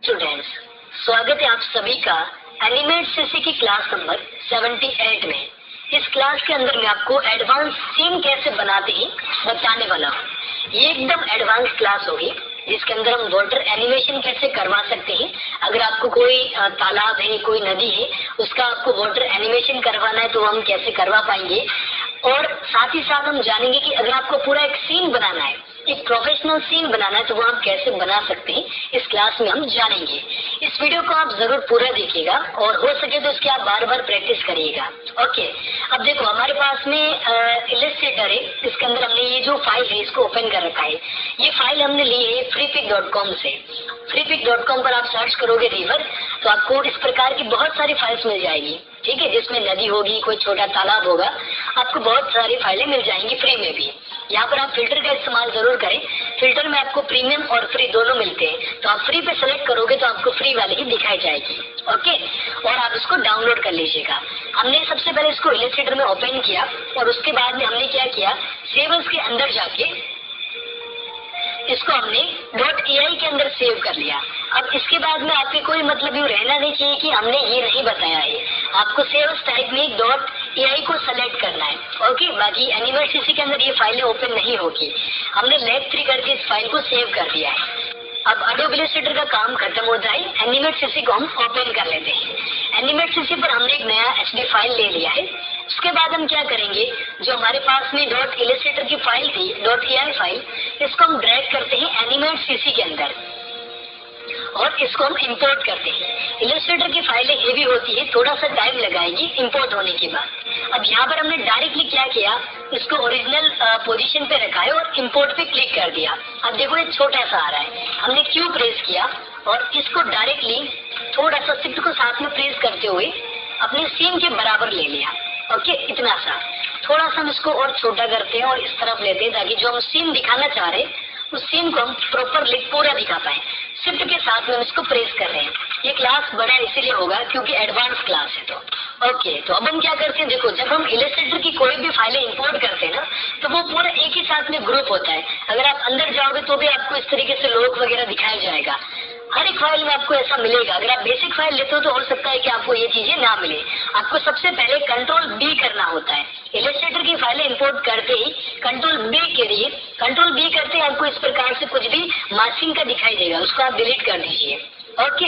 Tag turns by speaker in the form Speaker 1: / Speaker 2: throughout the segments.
Speaker 1: Students, स्वागत है आप सभी का एनिमेट सीसी की क्लास नंबर 78 में। इस क्लास के अंदर मैं आपको एडवांस सीन कैसे बनाते हैं बताने वाला हूँ। ये एकदम एडवांस क्लास होगी जिसके अंदर हम वाटर एनिमेशन कैसे करवा सकते हैं। अगर आपको कोई तालाब है, कोई नदी है, उसका आपको वाटर एनिमेशन करवाना है तो हम कैसे करवा पाएंगे। और साथ ही साथ हम जानेंगे कि अगर आपको पूरा एक सीन बनाना है, एक प्रोफेशनल सीन बनाना है, तो वो हम कैसे बना सकते हैं, इस क्लास में हम जानेंगे। इस वीडियो को आप जरूर पूरा देखिएगा और हो सके तो इसकी आप बार बार प्रैक्टिस करिएगा। ओके, अब देखो हमारे पास में इलस्ट्रेटर है। इसके अंदर हमने ये जो फाइल है इसको ओपन कर रखा है। ये फाइल हमने ली है freepik.com से। freepik.com पर आप सर्च करोगे रिवर, तो आपको इस प्रकार की बहुत सारी फाइल्स मिल जाएगी। ठीक है, जिसमें नदी होगी, कोई छोटा तालाब होगा, आपको बहुत सारी फाइलें मिल जाएंगी फ्री में भी। यहाँ पर आप फिल्टर का इस्तेमाल जरूर करें। फिल्टर में आपको प्रीमियम और फ्री दोनों मिलते हैं, तो आप फ्री पे सेलेक्ट करोगे तो आपको फ्री वाली ही दिखाई जाएगी। ओके, और आप इसको डाउनलोड कर लीजिएगा। हमने सबसे पहले इसको इलस्ट्रेटर में ओपन किया और उसके बाद में हमने क्या किया, सेव्स के अंदर जाके इसको हमने .ai के अंदर सेव कर लिया। अब इसके बाद में आपके कोई मतलब यूँ रहना नहीं चाहिए कि हमने ये नहीं बताया है। आपको सेव्स टाइप में .ai को सेलेक्ट करना है। ओके, बाकी एनिमेट सीसी के अंदर ये फाइलें ओपन नहीं होगी। हमने लेफ्ट 3 करके इस फाइल को सेव कर दिया है। अब एडोब इलस्ट्रेटर का काम खत्म होता है, एनिमेट सीसी को हम ओपन कर लेते हैं। एनिमेट सीसी पर हमने एक नया एचडी फाइल ले लिया है। उसके बाद हम क्या करेंगे, जो हमारे पास में .इलस्ट्रेटर की फाइल थी, .ai फाइल, इसको हम ड्रैग करते हैं एनिमेट सीसी के अंदर और इसको हम इंपोर्ट करते हैं। इलस्ट्रेटर की फाइलें हेवी होती है, थोड़ा सा टाइम लगाएगी इंपोर्ट होने के बाद। अब यहाँ पर हमने डायरेक्टली क्या किया, इसको ओरिजिनल पोजीशन पे रखा है और इंपोर्ट पे क्लिक कर दिया। अब देखो ये छोटा सा आ रहा है, हमने क्यू प्रेस किया और इसको डायरेक्टली थोड़ा सा शिफ्ट को साथ में प्रेस करते हुए अपने सीन के बराबर ले लिया। ओके, इतना सा। थोड़ा सा हम इसको और छोटा करते हैं और इस तरफ लेते हैं ताकि जो हम सीन दिखाना चाह रहे हैं उस सीन को हम प्रॉपरली पूरा दिखा पाए। शिफ्ट के साथ में हम इसको प्रेस कर रहे हैं। ये क्लास बड़ा इसीलिए होगा क्योंकि एडवांस क्लास है। तो ओके, तो अब हम क्या करते हैं, देखो जब हम इलस्ट्रेटर की कोई भी फाइलें इंपोर्ट करते हैं ना, तो वो पूरा एक ही साथ में ग्रुप होता है। अगर आप अंदर जाओगे तो भी आपको इस तरीके से लोग वगैरह दिखाया जाएगा। हर एक फाइल में आपको ऐसा मिलेगा। अगर आप बेसिक फाइल लेते हो तो हो सकता है कि आपको ये चीजें ना मिले। आपको सबसे पहले कंट्रोल बी करना होता है। इलस्ट्रेटर की फाइलें इंपोर्ट करते ही कंट्रोल बी करिए। कंट्रोल बी करते ही आपको इस प्रकार से कुछ भी मार्किंग का दिखाई देगा, उसको आप डिलीट कर दीजिए। ओके,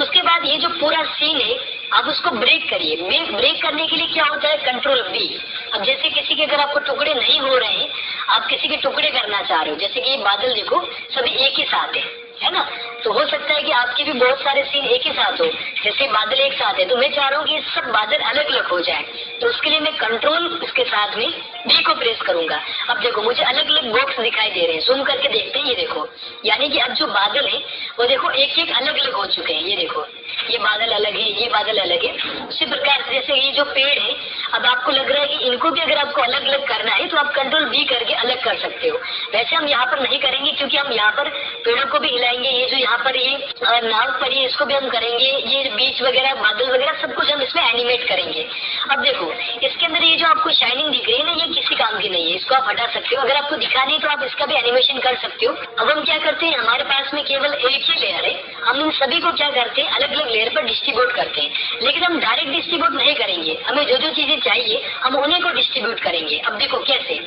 Speaker 1: उसके बाद ये जो पूरा सीन है आप उसको ब्रेक करिए। ब्रेक करने के लिए क्या होता है, कंट्रोल बी। अब जैसे किसी के अगर आपको टुकड़े नहीं हो रहे हैं, आप किसी के टुकड़े करना चाह रहे हो, जैसे कि ये बादल देखो सभी एक ही साथ है ना, तो हो सकता है कि आपके भी बहुत सारे सीन एक ही साथ हो। जैसे बादल एक साथ है तो मैं चाह रहा हूँ कि सब बादल अलग अलग हो जाए, तो उसके लिए मैं कंट्रोल इसके साथ में बी को प्रेस करूंगा। अब देखो मुझे अलग अलग बॉक्स दिखाई दे रहे हैं, जूम करके देखते हैं। ये देखो, यानी कि अब जो बादल है वो देखो एक एक अलग अलग हो चुके हैं। ये देखो, ये बादल अलग है, ये बादल अलग है। उसी प्रकार से जैसे ये जो पेड़ है, अब आपको लग रहा है कि इनको भी अगर आपको अलग अलग करना है तो आप कंट्रोल बी करके अलग कर सकते हो। वैसे हम यहाँ पर नहीं करेंगे क्योंकि हम यहाँ पर पेड़ों को भी हिलाएंगे। ये जो यहाँ पर ये नाव पर है इसको भी हम करेंगे, ये बीच वगैरह बादल वगैरह सब कुछ हम इसमें एनिमेट करेंगे। अब देखो इसके अंदर ये जो आपको शाइनिंग दिख रही है ना, ये किसी काम की नहीं है, इसको आप हटा सकते हो। अगर आपको दिखानी है तो आप इसका भी एनिमेशन कर सकते हो। अब हम क्या करते हैं, हमारे पास में केवल एक ही लेयर है, हम इन सभी को क्या करते हैं, अलग अलग लेयर पर डिस्ट्रीब्यूट करते हैं। लेकिन हम डायरेक्ट डिस्ट्रीब्यूट नहीं करेंगे, हमें जो जो चीजें चाहिए हम उन्हीं को डिस्ट्रीब्यूट करेंगे। अब देखो कैसे,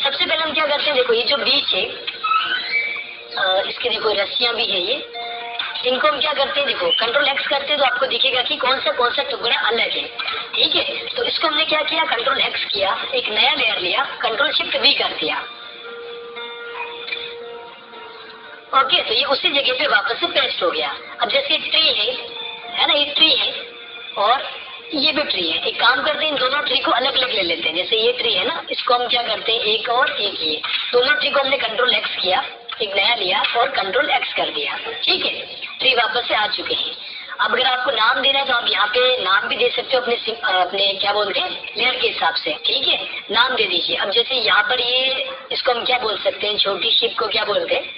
Speaker 1: सबसे पहले हम क्या करते हैं, देखो ये जो बीच है इसके देखो रस्सियां भी है, ये इनको हम क्या करते हैं, देखो कंट्रोल एक्स करते हैं तो आपको दिखेगा कि कौन सा टुकड़ा अलग है। ठीक है, तो इसको हमने क्या किया, कंट्रोल एक्स किया, एक नया लेयर लिया, कंट्रोल शिफ्ट वी कर दिया। ओके, तो ये उसी जगह पे वापस से पेस्ट हो गया। अब जैसे ट्री है ना, ये ट्री है और ये भी ट्री है। एक काम करते हैं, इन दोनों ट्री को अलग अलग ले लेते हैं। जैसे ये ट्री है ना, इसको हम क्या करते हैं, एक और एक ये दोनों ट्री को हमने कंट्रोल एक्स किया, एक नया लिया और कंट्रोल एक्स कर दिया। ठीक है, ट्री वापस से आ चुके हैं। अब अगर आपको नाम देना है तो आप यहाँ पे नाम भी दे सकते हो अपने क्या बोलते हैं लेयर के हिसाब से। ठीक है, नाम दे दीजिए। अब जैसे यहाँ पर ये इसको हम क्या बोल सकते हैं, छोटी शिप को क्या बोलते हैं,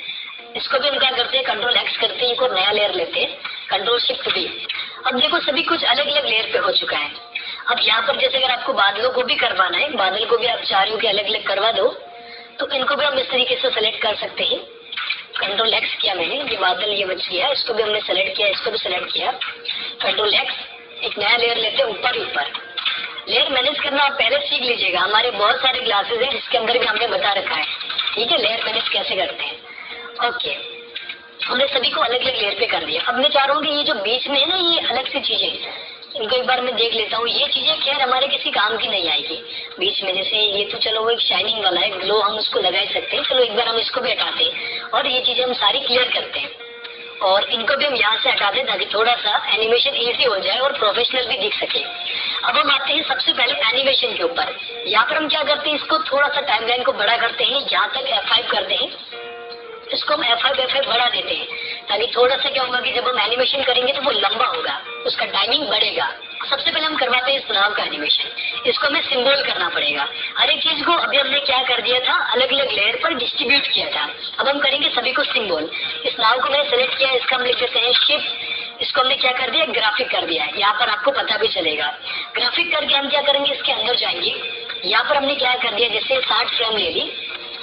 Speaker 1: इसको भी हम क्या करते हैं, कंट्रोल एक्स करते हैं, एक और नया लेयर लेते हैं, कंट्रोल शिफ्ट भी। अब देखो सभी कुछ अलग अलग लेयर पे हो चुका है। अब यहाँ पर जैसे अगर आपको बादलों को भी करवाना है, बादल को भी आप चाह रहे हो कि अलग अलग करवा दो, तो इनको भी हम इस तरीके से सेलेक्ट कर सकते हैं। कंट्रोल एक्स किया मैंने, ये बादल ये बच गया, इसको भी हमने सेलेक्ट किया, इसको भी सेलेक्ट किया, कंट्रोल एक्स, एक नया लेयर लेते हैं ऊपर ही ऊपर। लेयर मैनेज करना आप पहले सीख लीजिएगा, हमारे बहुत सारे क्लासेस हैं जिसके अंदर भी हमने बता रखा है, ठीक है, लेयर मैनेज कैसे करते हैं। ओके, हमने सभी को अलग अलग लेयर पे कर दिया। अब मैं चाह रहा हूँ कि ये जो बीच में है ना, ये अलग सी चीजें, इनको एक बार मैं देख लेता हूँ। ये चीजें खैर हमारे किसी काम की नहीं आएगी बीच में, जैसे ये तो चलो वो एक शाइनिंग वाला है, ग्लो हम उसको लगा ही सकते हैं, चलो एक बार हम इसको भी हटाते हैं और ये चीजें हम सारी क्लियर करते हैं और इनको भी हम यहाँ से हटा दें ताकि थोड़ा सा एनिमेशन इजी हो जाए और प्रोफेशनल भी दिख सके। अब हम आते हैं सबसे पहले एनिमेशन के ऊपर। यहाँ पर हम क्या करते हैं, इसको थोड़ा सा टाइमलाइन को बड़ा करते हैं, यहाँ तक F5 करते हैं, इसको हम F5 बढ़ा देते हैं ताकि थोड़ा सा क्या होगा कि जब हम एनिमेशन करेंगे तो वो लंबा होगा, उसका टाइमिंग बढ़ेगा। सबसे पहले हम करवाते हैं इस नाव का एनिमेशन, इसको हमें सिंबल करना पड़ेगा। हर एक चीज को अभी हमने क्या कर दिया था, अलग अलग लेयर पर डिस्ट्रीब्यूट किया था, अब हम करेंगे सभी को सिंबल। इस नाव को मैंने सेलेक्ट किया, इसका हम लिख देते हैं शिफ्ट, इसको हमने क्या कर दिया, ग्राफिक कर दिया है, यहाँ पर आपको पता भी चलेगा। ग्राफिक करके हम क्या करेंगे, इसके अंदर जाएंगे, यहाँ पर हमने क्या कर दिया, जैसे 60 फ्रेम ले ली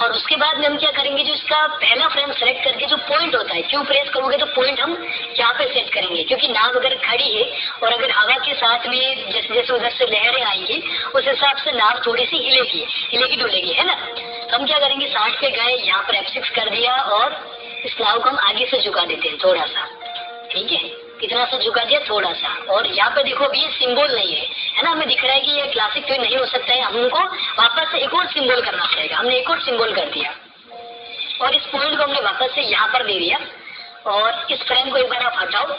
Speaker 1: और उसके बाद में हम क्या करेंगे, जो इसका पहला फ्रेम सेलेक्ट करके जो पॉइंट होता है, क्यों प्रेस करोगे तो पॉइंट हम यहाँ पे सेट करेंगे, क्योंकि नाव अगर खड़ी है और अगर हवा के साथ में जैसे जैसे उधर से लहरें आएंगी उस हिसाब से नाव थोड़ी सी हिलेगी डुलेगी, है ना। तो हम क्या करेंगे, 60 पे गए, यहाँ पर F6 कर दिया और इस नाव को हम आगे से झुका देते हैं थोड़ा सा, ठीक है, कितना सा झुका दिया, थोड़ा सा। और यहाँ पे देखो अभी ये सिंबल नहीं है ना, हमें दिख रहा है कि ये क्लासिक ट्विन नहीं हो सकता है, हमको वापस से एक और सिंबल करना पड़ेगा। हमने एक और सिंबल कर दिया और इस पॉइंट को हमने वापस से यहाँ पर दे दिया और इस फ्रेम को एक बार आप हटाओ,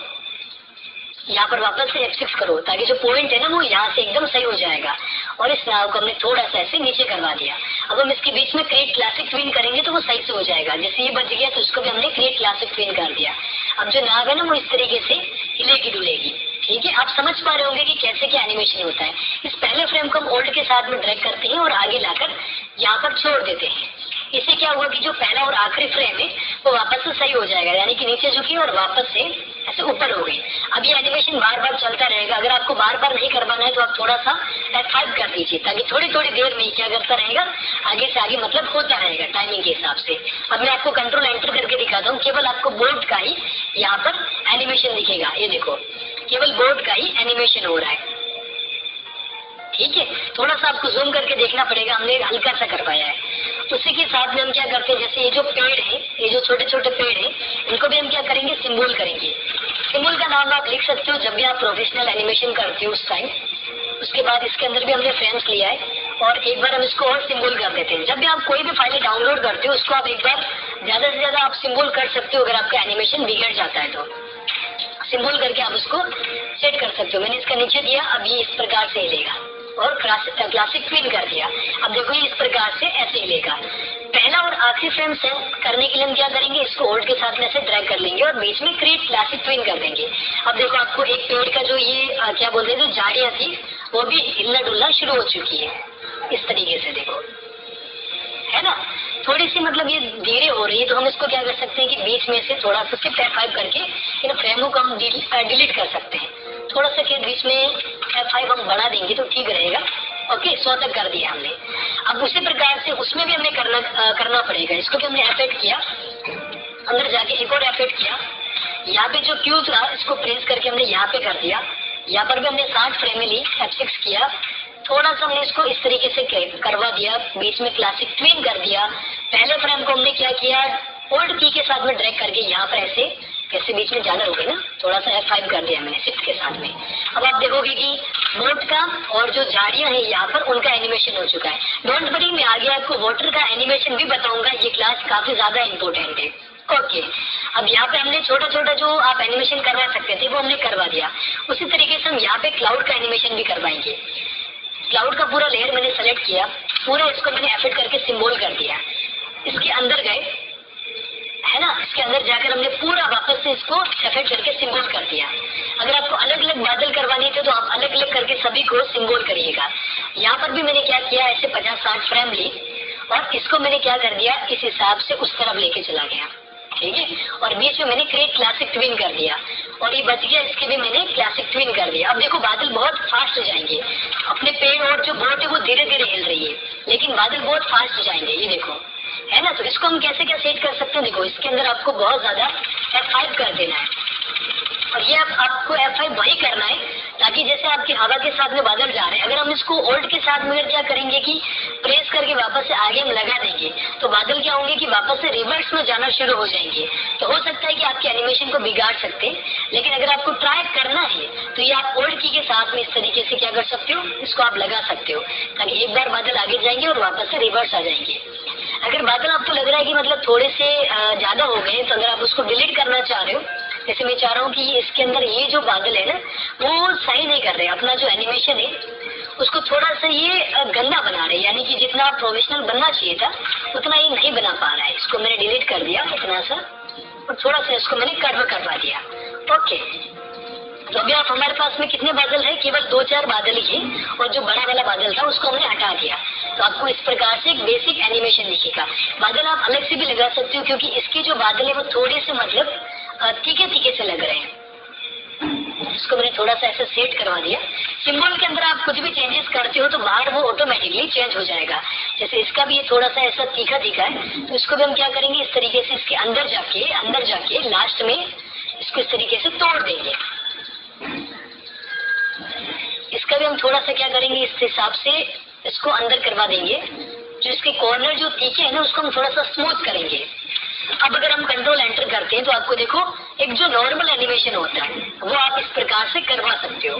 Speaker 1: यहाँ पर वापस से F6 करो ताकि जो पॉइंट है ना वो यहाँ से एकदम सही हो जाएगा और इस नाव को हमने थोड़ा सा ऐसे नीचे करवा दिया। अब हम इसके बीच में क्रिएट क्लासिक ट्विन करेंगे तो वो सही से हो जाएगा, जैसे ये बच गया तो उसको भी हमने क्रिएट क्लासिक ट्विन कर दिया। अब जो नाव है ना वो इस तरीके से हिलेगी डुलेगी, ठीक है। आप समझ पा रहे होंगे कि कैसे क्या एनिमेशन होता है। इस पहले फ्रेम को हम ओल्ड के साथ में ड्रैग करते हैं और आगे लाकर यहाँ पर छोड़ देते हैं। इससे क्या हुआ कि जो पहला और आखिरी फ्रेम है वो वापस से सही हो जाएगा, यानी कि नीचे झुकी और वापस से ऐसे ऊपर हो गई। अब ये एनिमेशन बार बार चलता रहेगा। अगर आपको बार बार नहीं करवाना है तो आप थोड़ा सा F5 कर दीजिए ताकि थोड़ी थोड़ी देर में क्या करता रहेगा, आगे से आगे मतलब होता रहेगा टाइमिंग के हिसाब से। अब मैं आपको कंट्रोल एंटर करके दिखाता हूँ, केवल आपको बोर्ड का ही यहाँ पर एनिमेशन दिखेगा। ये देखो केवल बोर्ड का ही एनिमेशन हो रहा है, ठीक है। थोड़ा सा आपको जूम करके देखना पड़ेगा, हमने हल्का सा करवाया है। उसी के साथ में हम क्या करते हैं, जैसे ये जो पेड़ है, ये जो छोटे छोटे पेड़ है, इनको भी हम क्या करेंगे, सिंबल करेंगे। सिंबल का नाम आप लिख सकते हो जब भी आप प्रोफेशनल एनिमेशन करते हो उस टाइम। उसके बाद इसके अंदर भी हमने फ्रेम्स लिया है और एक बार हम इसको और सिंबल कर देते हैं। जब भी आप कोई भी फाइल डाउनलोड करते हो उसको आप एक बार ज्यादा से ज्यादा आप सिंबल कर सकते हो, अगर आपका एनिमेशन बिगड़ जाता है तो सिंबल करके आप उसको सेट कर सकते हो। मैंने इसका नीचे दिया, अब ये इस प्रकार से हिलेगा और क्लासिक ट्विन कर दिया। अब देखो ये इस प्रकार से ऐसे हिलेगा। पहला और आखिरी फ्रेम सेट करने के लिए हम क्या करेंगे, इसको होल्ड के साथ में ऐसे ड्रैग कर लेंगे और बीच में क्रिएट क्लासिक ट्विन कर देंगे। अब देखो आपको एक पेड़ का जो ये क्या बोलते हैं, जो झाड़ियां थी वो भी हिलना डुलना शुरू हो चुकी है इस तरीके से, देखो है ना। थोड़ी सी मतलब ये धीरे हो रही है तो हम इसको क्या कर सकते हैं कि बीच में से थोड़ा सा F5 करके इन फ्रेमों को हम डिलीट कर सकते हैं। थोड़ा सा के बीच में F5 हम बढ़ा देंगे तो ठीक रहेगा। ओके, 100 तक कर दिया हमने। अब उसी प्रकार से उसमें भी हमें करना पड़ेगा। इसको भी हमने F8 किया, अंदर जाके एक और F8 किया, यहाँ पे जो क्यू था इसको प्रेस करके हमने यहाँ पे कर दिया। यहाँ पर भी हमने 60 फ्रेम ली, F6 किया, थोड़ा सा हमने इसको इस तरीके से करवा दिया, बीच में क्लासिक ट्विन कर दिया। पहले फ्रेम को हमने क्या किया, होल्ड की के साथ में ड्रैग करके यहाँ पर ऐसे बीच में जाना होगा ना, थोड़ा सा F5 कर दिया मैंने शिफ्ट के साथ में। अब आप देखोगे कि बोट का और जो झाड़ियां हैं यहाँ पर उनका एनिमेशन हो चुका है। डोंट वरी, मैं आगे आपको वाटर का एनिमेशन भी बताऊंगा, ये क्लास काफी ज्यादा इंपॉर्टेंट है। ओके, अब यहाँ पे हमने छोटा छोटा जो आप एनिमेशन करवा सकते थे वो हमने करवा दिया। उसी तरीके से हम यहाँ पे क्लाउड का एनिमेशन भी करवाएंगे। क्लाउड का पूरा लेयर मैंने सेलेक्ट किया, पूरा इसको मैंने एफेक्ट करके सिंबल कर दिया। इसके अंदर गए, है ना, इसके अंदर जाकर हमने पूरा वापस से इसको एफेक्ट करके सिंबल कर दिया। अगर आपको अलग अलग बादल करवाने थे तो आप अलग अलग करके सभी को सिंबल करिएगा। यहाँ पर भी मैंने क्या किया, ऐसे 50-60 फ्रेम ली और इसको मैंने क्या कर दिया, इस हिसाब से उस तरफ लेके चला गया, ठीक है। और बीच में मैंने क्रिएट क्लासिक ट्विन कर दिया और ये बच गया, इसके भी मैंने क्लासिक ट्विन कर दिया। अब देखो बादल बहुत फास्ट जाएंगे, अपने पेड़ और जो बोट है वो धीरे धीरे हिल रही है, लेकिन बादल बहुत फास्ट जाएंगे। ये देखो है ना। तो इसको हम कैसे क्या सेट कर सकते हैं, देखो इसके अंदर आपको बहुत ज्यादा F5 कर देना है, और ये आपको F5 वही करना है ताकि जैसे आपकी हवा के साथ में बादल जा रहे हैं, अगर हम इसको ओल्ड के साथ में क्या करेंगे कि प्रेस करके वापस से आगे हम लगा देंगे तो बादल क्या होंगे कि वापस से रिवर्स में जाना शुरू हो जाएंगे। तो हो सकता है कि आपके एनिमेशन को बिगाड़ सकते हैं, लेकिन अगर आपको ट्राई करना है तो ये आप ओल्ड की के साथ में इस तरीके से क्या कर सकते हो, इसको आप लगा सकते हो ताकि एक बार बादल आगे जाएंगे और वापस से रिवर्स आ जाएंगे। अगर बादल आपको लग रहा है कि मतलब थोड़े से ज्यादा हो गए, तो अगर आप उसको डिलीट करना चाह रहे हो, जैसे मैं चाह रहा हूँ कि इसके अंदर ये जो बादल है ना वो सही नहीं कर रहे, अपना जो एनिमेशन है उसको थोड़ा सा ये गंदा बना रहे, यानी कि जितना प्रोफेशनल बनना चाहिए था उतना ये नहीं बना पा रहा है। इसको मैंने डिलीट कर दिया इतना सा, और थोड़ा सा इसको मैंने कर्व करवा दिया। ओके, तो अभी आप हमारे पास में कितने बादल है, केवल 2-4 बादल ही है, और जो बड़ा वाला बादल था उसको हमने हटा दिया। तो आपको इस प्रकार से एक बेसिक एनिमेशन दिखेगा। बादल आप अलग से भी लगा सकते हो, क्योंकि इसके जो बादल है वो थोड़े से मतलब तीखे तीखे से लग रहे हैं। इसको मैंने थोड़ा सा ऐसे सेट करवा दिया। सिंबल के अंदर आप कुछ भी चेंजेस करते हो तो बाहर वो ऑटोमेटिकली चेंज हो जाएगा। जैसे इसका भी ये थोड़ा सा ऐसा तीखा तीखा है, तो इसको भी हम क्या करेंगे, इस तरीके से इसके अंदर जाके लास्ट में इसको इस तरीके से तोड़ देंगे। इसका भी हम थोड़ा सा क्या करेंगे, इस हिसाब से इसको अंदर करवा देंगे। जो इसके कॉर्नर जो तीखे है ना उसको हम थोड़ा सा स्मूथ करेंगे। अब अगर हम कंट्रोल एंटर करते हैं तो आपको देखो एक जो नॉर्मल एनिमेशन होता है वो आप इस प्रकार से करवा सकते हो,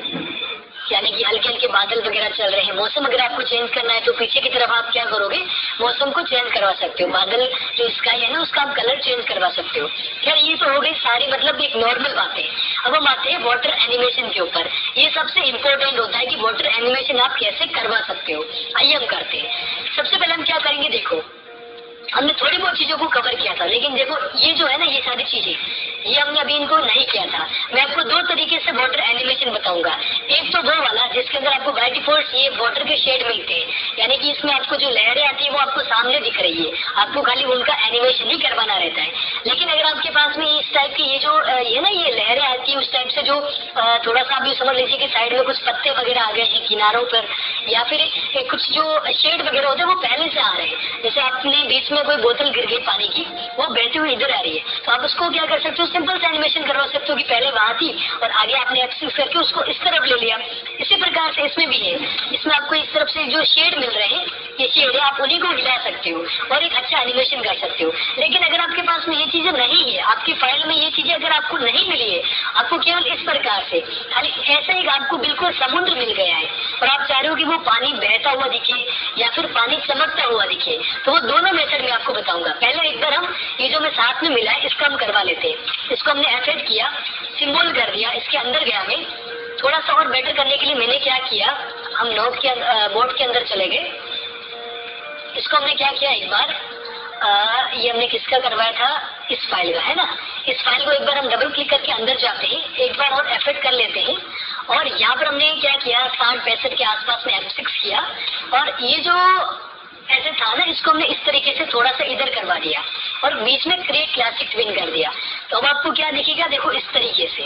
Speaker 1: यानी कि हल्के हल्के बादल वगैरह चल रहे हैं। मौसम अगर आपको चेंज करना है तो पीछे की तरफ आप क्या करोगे, मौसम को चेंज करवा सकते हो। बादल जो स्काई है ना उसका आप कलर चेंज करवा सकते हो। खैर ये तो हो गई सारी मतलब एक नॉर्मल बातें। अब हम आते हैं वाटर एनिमेशन के ऊपर। ये सबसे इम्पोर्टेंट होता है कि वाटर एनिमेशन आप कैसे करवा सकते हो। आइए हम करते हैं। सबसे पहले हम क्या करेंगे, देखो हमने थोड़ी बहुत चीजों को कवर किया था, लेकिन देखो ये जो है ना ये सारी चीजें ये हमने अभी इनको नहीं किया था। मैं आपको 2 तरीके से वाटर एनिमेशन बताऊंगा। एक तो वो वाला जिसके अंदर आपको बाय डिफॉल्ट ये वाटर के शेड मिलते हैं, यानी कि इसमें आपको जो लहरें आती है वो आपको सामने दिख रही है, आपको खाली उनका एनिमेशन ही करवाना रहता है। लेकिन अगर आपके पास में इस टाइप की ये जो ये ना ये लहरें आती है उस टाइप से जो थोड़ा सा आप भी समझ लीजिए कि साइड में कुछ पत्ते वगैरह आ गए हैं किनारों पर, या फिर कुछ जो शेड वगैरह होते हैं वो पहले से आ रहे हैं। जैसे आपने बीच में कोई बोतल गिर गई पानी की, वो बहते हुए इधर आ रही है, तो आप उसको क्या कर सकते हो, सिंपल से एनिमेशन करवा सकते हो कि पहले वहां थी और आगे आपने एक्सेस करके उसको इस तरफ ले लिया। इसी प्रकार से इसमें भी है, इसमें आपको इस तरफ से जो शेड मिल रहे हैं ये शेड है, आप उन्हीं को हिला सकते हो और एक अच्छा एनिमेशन कर सकते हो। लेकिन अगर आपके पास में ये चीजें नहीं है, आपकी फाइल में ये चीजें अगर आपको नहीं मिली है, आपको केवल इस प्रकार से खाली ऐसा ही आपको बिल्कुल समुद्र मिल गया है और आप चाह रहे हो कि वो पानी बहता हुआ दिखे या फिर पानी चमकता हुआ दिखे, तो वो दोनों मेथड में आपको बताऊंगा। पहले एक बार हम ये जो मैं साथ में मिला है इसका हम करवा लेते हैं। इसको हमने एफेक्ट किया, सिंबल कर दिया, इसके अंदर गया मैं थोड़ा सा और बेटर करने के लिए मैंने क्या किया, हम नोट के बोर्ड के अंदर चले गए। इसको हमने क्या किया, एक बार ये हमने किसका करवाया था, इस फाइल का है ना। इस फाइल को एक बार हम डबल क्लिक करके अंदर जाते हैं, एक बार और एफेक्ट कर लेते हैं और यहाँ पर हमने क्या किया 60-65 के आसपास में F6 किया और ये जो ऐसे था ना इसको हमने इस तरीके से थोड़ा सा इधर करवा दिया और बीच में क्रिएट क्लासिक ट्विन कर दिया। तो अब आपको क्या दिखेगा, देखो इस तरीके से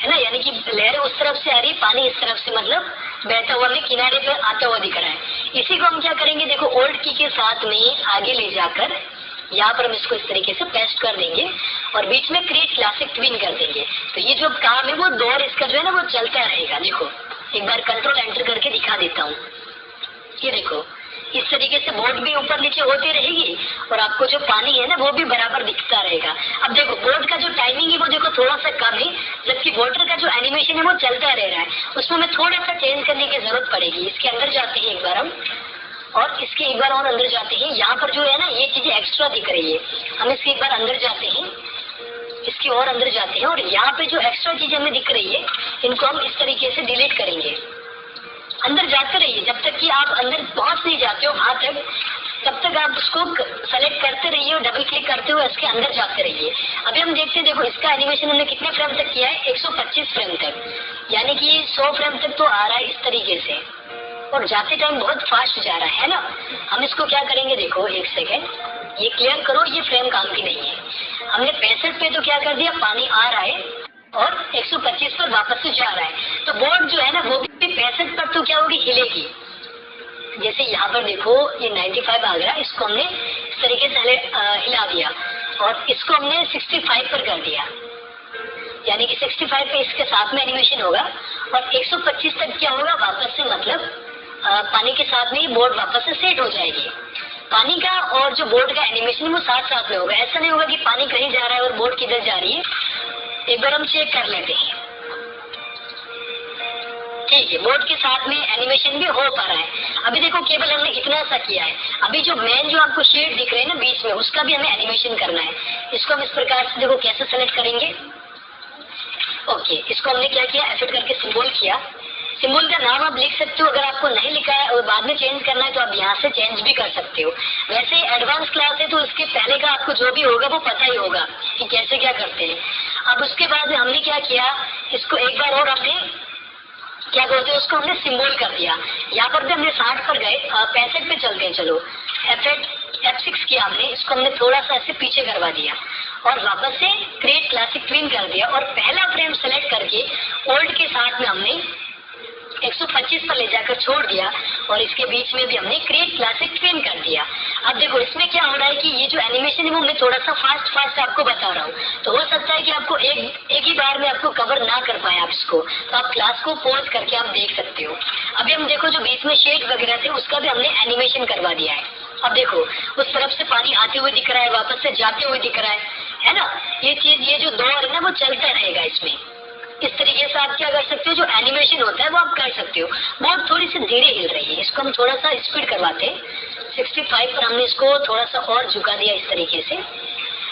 Speaker 1: है ना, यानी कि लहरें उस तरफ से आ रही, पानी इस तरफ से मतलब बहता हुआ में किनारे पे आता हुआ दिख रहा है। इसी को हम क्या करेंगे, देखो ओल्ड की के साथ में आगे ले जाकर यहाँ पर हम इसको इस तरीके से पेस्ट कर देंगे और बीच में क्रिएट क्लासिक ट्विन कर देंगे। तो ये जो काम है वो दौर इसका जो है ना वो चलता रहेगा। देखो एक बार कंट्रोल एंटर करके दिखा देता हूँ, ये देखो इस तरीके से बोर्ड भी ऊपर नीचे होती रहेगी और आपको जो पानी है ना वो भी बराबर दिखता रहेगा। अब देखो बोर्ड का जो टाइमिंग है वो देखो थोड़ा सा कम है, जबकि वाटर का जो एनिमेशन है वो चलता रह रहा है, उसमें हमें थोड़ा सा चेंज करने की जरूरत पड़ेगी। इसके अंदर जाते हैं एक बार हम और इसके एक बार और अंदर जाते हैं। यहाँ पर जो है ना ये चीजें एक्स्ट्रा दिख रही है, हम इसके एक बार अंदर जाते हैं, इसके और अंदर जाते हैं और यहाँ पे जो एक्स्ट्रा चीजें हमें दिख रही है इनको हम इस तरीके से डिलीट करेंगे। अंदर जाते रहिए जब तक कि आप अंदर पहुंच नहीं जाते हो वहां तक, तब तक आप उसको सेलेक्ट करते रहिए और डबल क्लिक करते हुए इसके अंदर जाते रहिए। अभी हम देखते हैं, देखो इसका एनिमेशन हमने कितने फ्रेम तक किया है, 125 फ्रेम तक, यानी कि 100 फ्रेम तक तो आ रहा है इस तरीके से और जाते टाइम बहुत फास्ट जा रहा है ना। हम इसको क्या करेंगे, देखो एक सेकेंड ये क्लियर करो, ये फ्रेम काम की नहीं है। हमने 65 पे तो क्या कर दिया, पानी आ रहा है और 125 पर वापस से जा रहा है, तो बोर्ड जो है ना वो भी 65 पर तो क्या होगी, हिलेगी। जैसे यहाँ पर देखो ये 95 आ गया, इसको हमने इस तरीके से हिला दिया और इसको हमने 65 पर कर दिया, यानी कि 65 पे इसके साथ में एनिमेशन होगा और 125 तक क्या होगा वापस से, मतलब पानी के साथ में ही बोर्ड वापस से सेट हो जाएगी। पानी का और जो बोर्ड का एनिमेशन वो साथ साथ में होगा, ऐसा नहीं होगा कि पानी कहीं जा रहा है और बोर्ड किधर जा रही है। एक बार हम चेक कर लेते हैं। ठीक है, बोर्ड के साथ में एनिमेशन भी हो पा रहा है। अभी देखो केवल हमने इतना सा किया है। अभी जो मेन जो आपको शेड दिख रहे हैं ना बीच में, उसका भी हमें एनिमेशन करना है। इसको हम इस प्रकार से देखो कैसे सेलेक्ट करेंगे। ओके, इसको हमने क्या किया, एफेक्ट करके सिंबल किया। सिंबल का नाम आप लिख सकते हो, अगर आपको नहीं लिखा है और बाद में चेंज करना है तो आप यहाँ से चेंज भी कर सकते हो। वैसे एडवांस क्लास है तो उसके पहले का आपको जो भी होगा वो पता ही होगा कि कैसे क्या करते हैं। अब उसके बाद हमने क्या किया, इसको एक बार और हमने क्या बोलते हैं, उसको हमने सिंबल कर दिया। यहाँ पर भी हमने 60 पर गए, 65 पे चलते हैं। चलो F6 किया हमने, इसको हमने थोड़ा सा ऐसे पीछे करवा दिया और वापस से क्रिएट क्लासिक ट्विन कर दिया और पहला फ्रेम सेलेक्ट करके ओल्ड के साथ में हमने 125 पर ले जाकर छोड़ दिया और इसके बीच में भी हमने क्रिएट क्लासिक ट्विन कर दिया। अब देखो इसमें क्या हो रहा है कि ये जो एनिमेशन है वो मैं थोड़ा सा फास्ट आपको बता रहा हूँ, तो हो सकता है कि आपको एक ही बार में आपको कवर ना कर पाए आप इसको, तो आप क्लास को पॉज करके आप देख सकते हो। अभी हम देखो जो बीच में शेड वगैरह थे उसका भी हमने एनिमेशन करवा दिया है। अब देखो उस तरफ से पानी आते हुए दिख रहा है, वापस से जाते हुए दिख रहा है ना। ये चीज, ये जो दौर है ना वो चलता रहेगा इसमें। इस तरीके से आप क्या कर सकते हो, जो एनिमेशन होता है वो आप कर सकते हो। बहुत थोड़ी सी धीरे हिल रही है, इसको हम थोड़ा सा स्पीड करवाते हैं। 65 पर हमने इसको थोड़ा सा और झुका दिया इस तरीके से।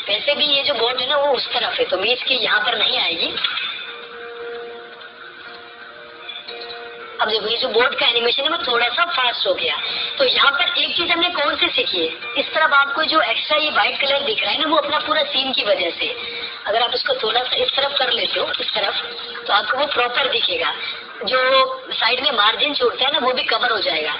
Speaker 1: वैसे भी ये जो बोर्ड है ना वो उस तरफ है तो बीच की यहाँ पर नहीं आएगी। अब देखो ये जो बोर्ड का एनिमेशन है वो थोड़ा सा फास्ट हो गया। तो यहाँ पर एक चीज हमने कौन सी सीखी है, इस तरफ आपको जो एक्स्ट्रा ये व्हाइट कलर दिख रहा है ना वो अपना पूरा सीन की वजह से, अगर आप इसको थोड़ा सा इस तरफ कर लेते हो, इस तरफ, तो आपको वो प्रॉपर दिखेगा। जो साइड में मार्जिन छूटता है ना वो भी कवर हो जाएगा।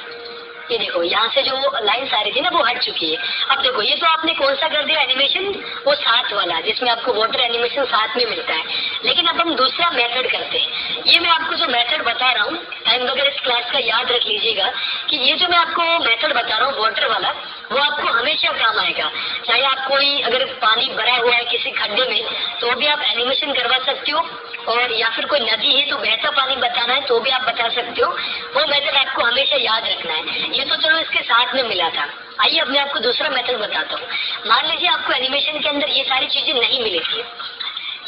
Speaker 1: ये देखो यहाँ से जो लाइन्स आ रही थी ना वो हट चुकी है। अब देखो ये तो आपने कौन सा कर दिया एनिमेशन, वो साथ वाला जिसमें आपको वाटर एनिमेशन साथ में मिलता है। लेकिन अब हम दूसरा मेथड करते हैं। ये मैं आपको जो मेथड बता रहा हूँ, टाइम वगैरह इस क्लास का याद रख लीजिएगा कि ये जो मैं आपको मेथड बता रहा हूँ वाटर वाला, वो आपको हमेशा काम आएगा। चाहे आप कोई अगर पानी भरा हुआ है किसी खड्डे में तो भी आप एनिमेशन करवा सकते हो, और या फिर कोई नदी है तो बहता पानी बताना है तो भी आप बता सकते हो। वो मेथड आपको हमेशा याद रखना है। ये तो चलो इसके साथ में मिला था। आइए अब मैं आपको दूसरा मेथड बताता हूँ। मान लीजिए आपको एनिमेशन के अंदर ये सारी चीजें नहीं मिली थी,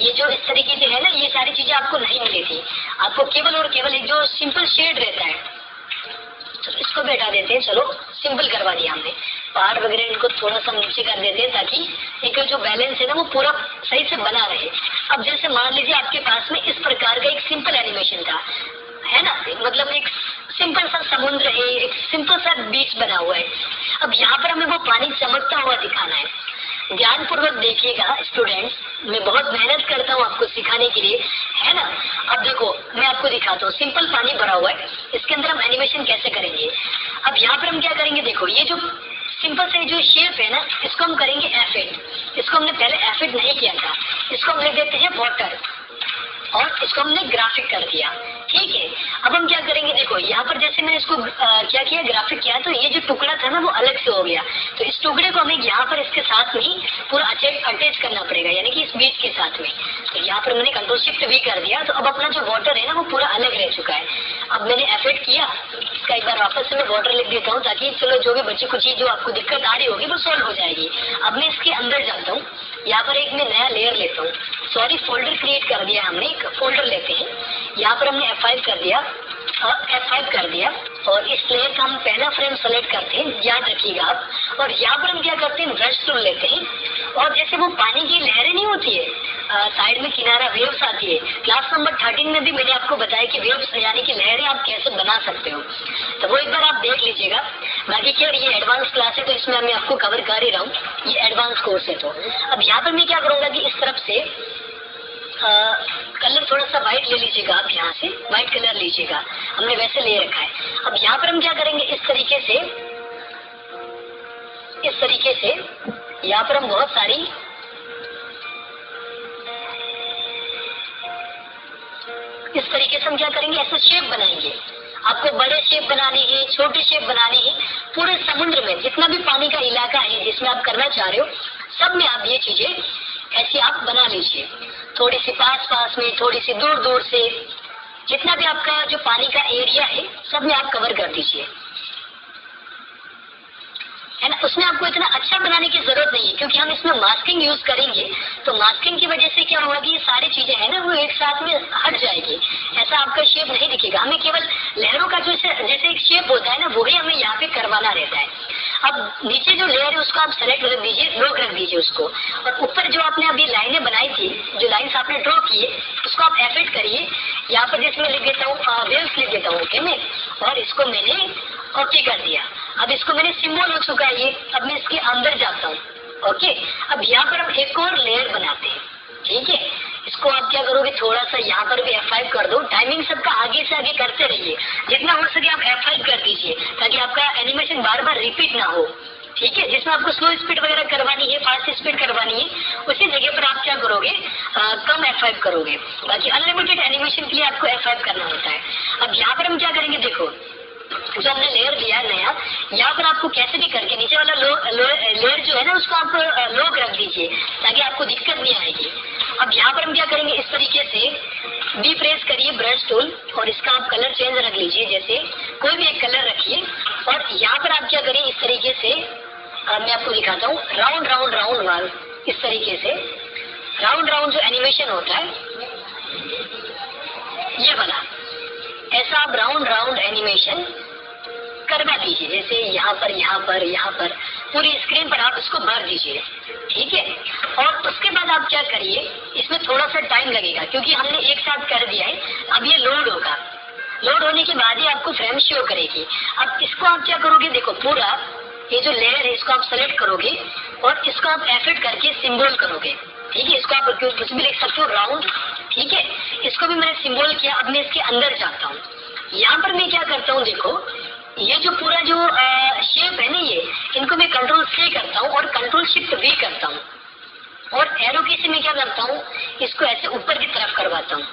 Speaker 1: ये जो इस तरीके से है ना, ये सारी चीजें आपको नहीं मिली थी। आपको केवल और केवल एक जो सिंपल शेड रहता है, तो इसको भी हटा देते हैं। चलो सिंपल करवा दिया हमने, पहाड़ वगैरह इनको थोड़ा सा नीचे कर देते हैं ताकि एक जो बैलेंस है ना वो पूरा सही से बना रहे। अब जैसे मान लीजिए आपके पास में इस प्रकार का एक सिंपल एनिमेशन था, है ना, मतलब एक सिंपल सा समुद्र है, एक सिंपल सा बीच बना हुआ है। अब यहाँ पर हमें वो पानी चमकता हुआ दिखाना है। ध्यान पूर्वक देखिएगा स्टूडेंट्स, मैं बहुत मेहनत करता हूँ आपको सिखाने के लिए, है ना। अब देखो मैं आपको दिखाता हूँ, सिंपल पानी भरा हुआ है, इसके अंदर हम एनिमेशन कैसे करेंगे। अब यहाँ पर हम क्या करेंगे, देखो ये जो सिंपल से जो शेप है ना, इसको हम करेंगे एफेक्ट। इसको हमने पहले एफेक्ट नहीं किया था, इसको हम लिख देते हैं वाटर और इसको हमने ग्राफिक कर दिया। ठीक है, अब हम क्या करेंगे, देखो यहाँ पर जैसे मैंने इसको क्या किया, ग्राफिक किया, तो ये जो टुकड़ा था ना वो अलग से हो गया। तो इस टुकड़े को हमें यहाँ पर इसके साथ में ही पूरा अटैच करना पड़ेगा, यानी कि इस बीच के साथ में। तो यहाँ पर मैंने कंट्रोल शिफ्ट भी कर दिया, तो अब अपना जो वाटर है ना वो पूरा अलग रह चुका है। अब मैंने एफेक्ट किया, इसका एक बार वापस से मैं वाटर लिख देता हूँ ताकि चलो जो भी बच्चे कुछ चीज जो आपको दिक्कत आ रही होगी वो सॉल्व हो जाएगी। अब मैं इसके अंदर जाता हूँ, यहाँ पर एक मैं नया लेयर लेता हूँ, सॉरी फोल्डर क्रिएट कर दिया हमने, एक फोल्डर लेते हैं। यहाँ पर हमने F5 कर दिया और F5 कर दिया और इस लेयर का हम पहला फ्रेम सेलेक्ट करते हैं, याद रखिएगा आप। और यहाँ पर हम क्या करते हैं, ब्रश टूल लेते हैं और जैसे वो पानी की लहरें नहीं होती है, साइड में किनारा वेव्स आती है। क्लास नंबर 13 में भी मैंने आपको बताया कि वेव्स यानी कि लहरें आप कैसे बना सकते हो, तो वो एक बार आप देख लीजिएगा। बाकी क्या ये एडवांस क्लास है तो इसमें मैं आपको कवर कर ही रहा हूँ, ये एडवांस कोर्स है। तो अब यहाँ पर मैं क्या करूँगा कि इस तरफ से कलर थोड़ा सा व्हाइट ले लीजिएगा, आप यहाँ से व्हाइट कलर लीजिएगा, हमने वैसे ले रखा है। अब यहाँ पर हम क्या करेंगे, इस तरीके से यहाँ पर हम बहुत सारी इस तरीके से हम क्या करेंगे, ऐसे शेप बनाएंगे। आपको बड़े शेप बनाने हैं, छोटे शेप बनाने हैं, पूरे समुद्र में जितना भी पानी का इलाका है जिसमें आप करना चाह रहे हो, सब में आप ये चीजें ऐसी आप बना लीजिए। थोड़ी सी पास पास में, थोड़ी सी दूर दूर से, जितना भी आपका जो पानी का एरिया है सब में आप कवर कर दीजिए, है ना। उसमें आपको इतना अच्छा बनाने की जरूरत नहीं है, क्योंकि हम इसमें मास्किंग यूज करेंगे, तो मास्किंग की वजह से क्या होगा कि ये सारी चीजें है ना वो एक साथ में हट जाएगी, ऐसा आपका शेप नहीं दिखेगा। हमें केवल लहरों का जो जैसे एक शेप होता है ना, वही हमें यहाँ पे करवाना रहता है। अब नीचे जो लेयर है उसको आप सेलेक्ट रख दीजिए, लोग रख दीजिए उसको, और ऊपर जो आपने अभी लाइनें बनाई थी, जो लाइन्स आपने ड्रॉ किए, उसको आप एफेक्ट करिए। यहाँ पर जैसे मैं लिख देता हूँ वेव्स लिख देता हूँ, ओके में, और इसको मैंने ओके कर दिया। अब इसको मैंने सिंबल हो चुका है ये, अब मैं इसके अंदर जाता हूँ, ओके। अब यहाँ पर हम एक और लेयर बनाते हैं, ठीक है। इसको आप क्या करोगे, थोड़ा सा यहाँ पर भी F5 कर दो, टाइमिंग सबका आगे से आगे करते रहिए, जितना हो सके आप F5 कर दीजिए, ताकि आपका एनिमेशन बार बार रिपीट ना हो, ठीक है। जिसमें आपको स्लो स्पीड वगैरह करवानी है, फास्ट स्पीड करवानी है, उसी जगह पर आप क्या करोगे, कम F5 करोगे। बाकी अनलिमिटेड एनिमेशन के लिए आपको F5 करना होता है। अब यहाँ पर हम क्या करेंगे, देखो जो हमने लेयर दिया नया, यहाँ पर आपको कैसे भी करके नीचे वाला लेयर जो है ना उसको आप लोग रख दीजिए, ताकि आपको दिक्कत नहीं आएगी। अब यहाँ पर हम क्या करेंगे, इस तरीके से बी प्रेस करिए ब्रश टूल, और इसका आप कलर चेंज रख लीजिए, जैसे कोई भी एक कलर रखिए, और यहाँ पर आप क्या करें, इस तरीके से मैं आपको दिखाता हूँ, राउंड राउंड राउंड वाल, इस तरीके से राउंड राउंड जो एनिमेशन होता है ये वाला, ऐसा आप राउंड राउंड एनिमेशन करवा दीजिए, जैसे यहाँ पर यहाँ पर यहाँ पर पूरी स्क्रीन पर आप इसको भर दीजिए, ठीक है। और उसके बाद आप क्या करिए, इसमें थोड़ा सा टाइम लगेगा क्योंकि हमने एक साथ कर दिया है। अब ये लोड होगा, लोड होने के बाद ही आपको फ्रेम शो करेगी। अब इसको आप क्या करोगे, देखो पूरा ये जो लेयर है इसको आप सेलेक्ट करोगे और इसको आप एफेक्ट करके सिंबल करोगे, ठीक है। इसको आप कुछ भी लिख सकते हो, राउंड, ठीक है। इसको भी मैंने सिंबल किया। अब मैं इसके अंदर जाता हूँ, यहाँ पर मैं क्या करता हूँ, देखो ये जो पूरा जो शेप है ना, ये इनको मैं कंट्रोल C करता हूँ और कंट्रोल शिफ्ट V करता हूँ, और एरो की से मैं क्या करता हूँ, इसको ऐसे ऊपर की तरफ करवाता हूँ।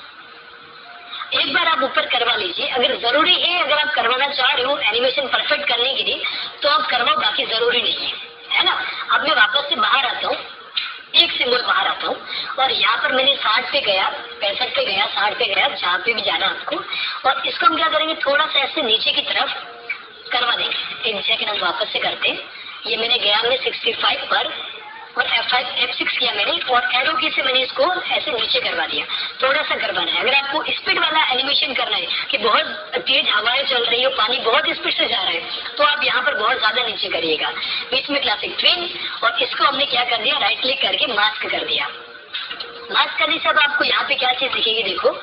Speaker 1: एक बार आप ऊपर करवा लीजिए, अगर जरूरी है, अगर आप करवाना चाह रहे हो एनिमेशन परफेक्ट करने के लिए तो आप करवाओ, बाकी जरूरी नहीं है ना। अब मैं वापस से बाहर आता हूँ, एक सिंबल बाहर आता हूँ, और यहाँ पर मैंने 60 पे गया, 65 पे गया, 60 पे गया, जहाँ पे भी जाना आपको, और इसको हम क्या करेंगे, थोड़ा सा ऐसे नीचे की तरफ करवा देंगे। एक सेकंड हम वापस से करते हैं। ये मैंने गया मैं 65 पर, और F5 F6 किया मैंने, और एरो की से मैंने इसको ऐसे नीचे करवा दिया। थोड़ा सा करवाना है। अगर आपको स्पीड वाला एनिमेशन करना है कि बहुत तेज हवाएं चल रही है, पानी बहुत स्पीड से जा रहा है, तो आप यहाँ पर बहुत ज्यादा नीचे करिएगा। बीच में क्लासिक ट्विन, और इसको हमने क्या कर दिया, राइट क्लिक करके मास्क कर दिया। मास्क करने से अब आपको यहाँ पे क्या चीज दिखेगी, देखो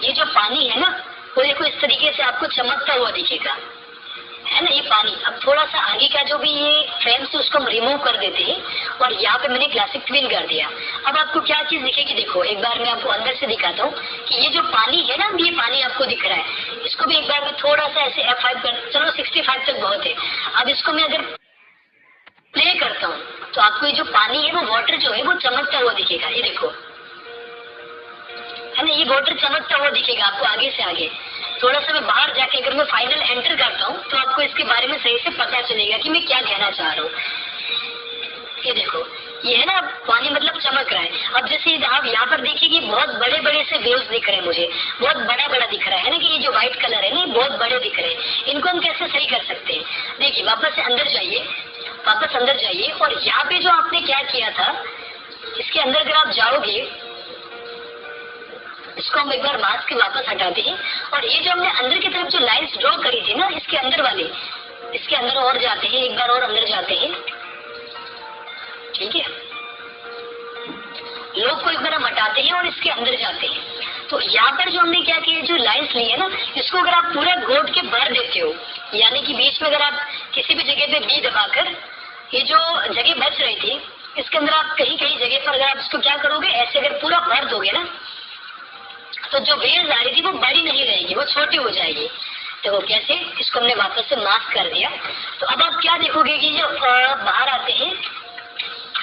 Speaker 1: ये जो पानी है ना, वो देखो इस तरीके से आपको चमकता हुआ दिखेगा, है ना, ये पानी। अब थोड़ा सा आगे का जो भी ये फ्रेम से उसको हम रिमूव कर देते हैं, और यहाँ पे मैंने क्लासिक ट्विन कर दिया। अब आपको क्या चीज दिखेगी, देखो एक बार मैं आपको अंदर से दिखाता हूँ कि ये जो पानी है ना, ये पानी आपको दिख रहा है, इसको भी एक बार मैं थोड़ा सा ऐसे F5 कर, चलो 65 तक बहुत है। अब इसको मैं अगर प्ले करता हूँ तो आपको ये जो पानी है, वो वाटर जो है वो चमकता हुआ दिखेगा, ये देखो, है ना, ये वाटर चमकता हुआ दिखेगा आपको आगे से आगे। थोड़ा सा मैं बाहर जाके अगर मैं फाइनल एंटर करता हूँ तो आपको इसके बारे में सही से पता चलेगा कि मैं क्या कहना चाह रहा हूँ। ये देखो, ये है ना पानी मतलब चमक रहा है। अब जैसे आप यहाँ पर देखिए कि बहुत बड़े बड़े से वेव्स दिख रहे हैं, मुझे बहुत बड़ा बड़ा दिख रहा है ना, कि ये जो व्हाइट कलर है ना, ये बहुत बड़े दिख रहे हैं। इनको हम कैसे सही कर सकते हैं, देखिए वापस से अंदर जाइए, वापस अंदर जाइए, और यहाँ पे जो आपने क्या किया था, इसके अंदर अगर आप जाओगे, इसको हम एक बार मास्क के वापस हटाते हैं, और ये जो हमने अंदर की तरफ जो लाइंस ड्रॉ करी थी ना, इसके अंदर वाले, इसके अंदर और जाते हैं, एक बार और अंदर जाते हैं, ठीक है। लोग को एक बार हम हटाते हैं और इसके अंदर जाते हैं। तो यहाँ पर जो हमने क्या किया, जो लाइंस ली है ना, इसको अगर आप पूरा गोद के भर देते हो, यानी कि बीच में अगर आप किसी भी जगह पे बी दबाकर, ये जो जगह बच रही थी इसके अंदर आप कहीं कहीं जगह पर अगर आप इसको क्या करोगे, ऐसे अगर पूरा भर दोगे ना, तो जो वेव्स आ रही थी वो बड़ी नहीं रहेगी, वो छोटी हो जाएगी। देखो कैसे, इसको हमने वापस से मास्क कर दिया। तो अब आप क्या देखोगे कि जो बाहर आते हैं,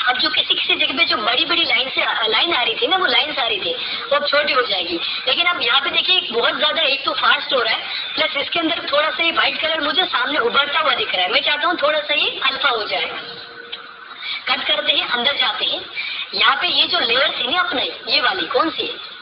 Speaker 1: अब जो किसी किसी जगह पे जो बड़ी बड़ी लाइन आ रही थी ना, वो लाइन्स आ रही थी, वो अब छोटी हो जाएगी। लेकिन अब यहाँ पे देखिए बहुत ज्यादा एक तो फास्ट हो रहा है, प्लस इसके अंदर थोड़ा सा ये व्हाइट कलर मुझे सामने उभरता हुआ दिख रहा है। मैं चाहता हूँ थोड़ा सा ये अल्फा हो जाए। कट करते ही अंदर जाते हैं, यहाँ पे ये जो लेयर थी ना अपने, ये वाली कौन सी है,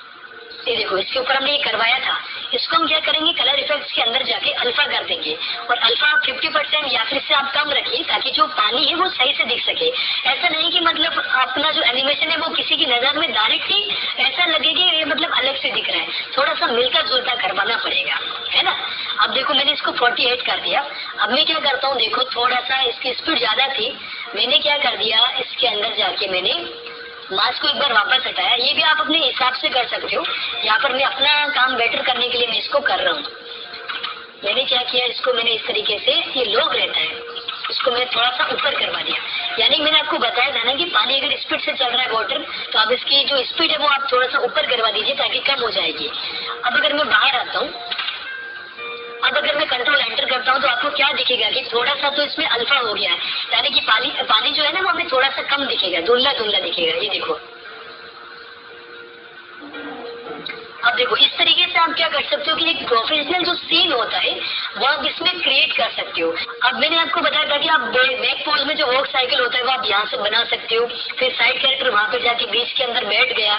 Speaker 1: ये देखो, इसके ऊपर हमने ये करवाया था, इसको हम क्या करेंगे, कलर इफेक्ट्स के अंदर जाके अल्फा कर देंगे। और अल्फा आप 50% या फिर इससे आप कम रखिए, ताकि जो पानी है वो सही से दिख सके। ऐसा नहीं कि मतलब अपना जो एनिमेशन है वो किसी की नजर में डायरेक्ट ही ऐसा लगे कि ये मतलब अलग से दिख रहा है, थोड़ा सा मिलता जुलता करवाना पड़ेगा, है ना। अब देखो मैंने इसको 48 कर दिया। अब मैं क्या करता हूँ, देखो थोड़ा सा इसकी स्पीड ज्यादा थी, मैंने क्या कर दिया, इसके अंदर जाके मैंने मास्क को एक बार वापस हटाया। ये भी आप अपने हिसाब से कर सकते हो, यहाँ पर मैं अपना काम बेटर करने के लिए मैं इसको कर रहा हूँ। मैंने क्या किया, इसको मैंने इस तरीके से, ये लोग रहता है, इसको मैं थोड़ा सा ऊपर करवा दिया। यानी मैंने आपको बताया था ना कि पानी अगर स्पीड से चल रहा है वाटर, तो आप इसकी जो स्पीड है वो आप थोड़ा सा ऊपर करवा दीजिए ताकि कम हो जाएगी। अब अगर मैं बाहर आता हूँ, अब अगर मैं कंट्रोल एंटर करता हूँ तो आपको क्या दिखेगा कि थोड़ा सा तो इसमें अल्फा हो गया है, यानी कि पानी जो है ना वो हमें थोड़ा सा कम दिखेगा, धुंधला धुंधला दिखेगा। ये देखो, अब देखो इस तरीके से आप क्या कर सकते हो कि एक प्रोफेशनल जो सीन होता है वो आप इसमें क्रिएट कर सकते हो। अब मैंने आपको बताया था कि आप बैक पोज में जो वॉक साइकिल होता है वो आप यहाँ से बना सकते हो। फिर साइड कैरेक्टर वहां पे जाके बीच के अंदर बैठ गया,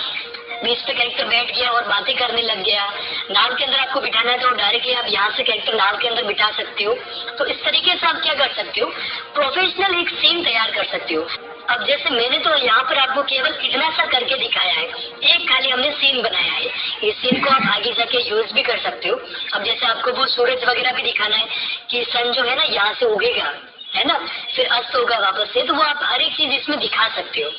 Speaker 1: बीच पे कैरेक्टर बैठ गया और बातें करने लग गया। नाव के अंदर आपको बिठाना है तो डायरेक्टली आप यहाँ से कैरेक्टर नाव के अंदर बिठा सकते हो। तो इस तरीके से आप क्या कर सकते हो, प्रोफेशनल एक सीन तैयार कर सकते हो। अब जैसे मैंने तो यहाँ पर आपको केवल इतना सा करके दिखाया है, एक खाली हमने सीन बनाया है। इस सीन को आप आगे जाके यूज भी कर सकते हो। अब जैसे आपको वो सूरज वगैरह भी दिखाना है कि सन जो है ना यहाँ से उगेगा, है ना, फिर अस्त होगा वापस से, तो वो आप हर एक चीज इसमें दिखा सकते हो,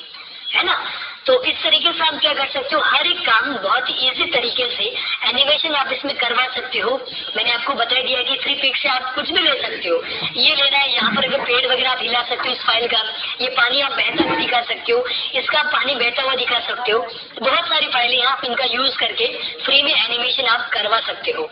Speaker 1: है ना। तो इस तरीके से आप क्या कर सकते हो, हर एक काम बहुत ही इजी तरीके से एनिमेशन आप इसमें करवा सकते हो। मैंने आपको बता दिया कि फ्री पिक से आप कुछ भी ले सकते हो। ये लेना है, यहाँ पर अगर पेड़ वगैरह आप हिला सकते हो इस फाइल का, ये पानी आप बहता हुआ दिखा सकते हो, इसका पानी बहता हुआ दिखा सकते हो। बहुत सारी फाइलें आप इनका यूज करके फ्री में एनिमेशन आप करवा सकते हो।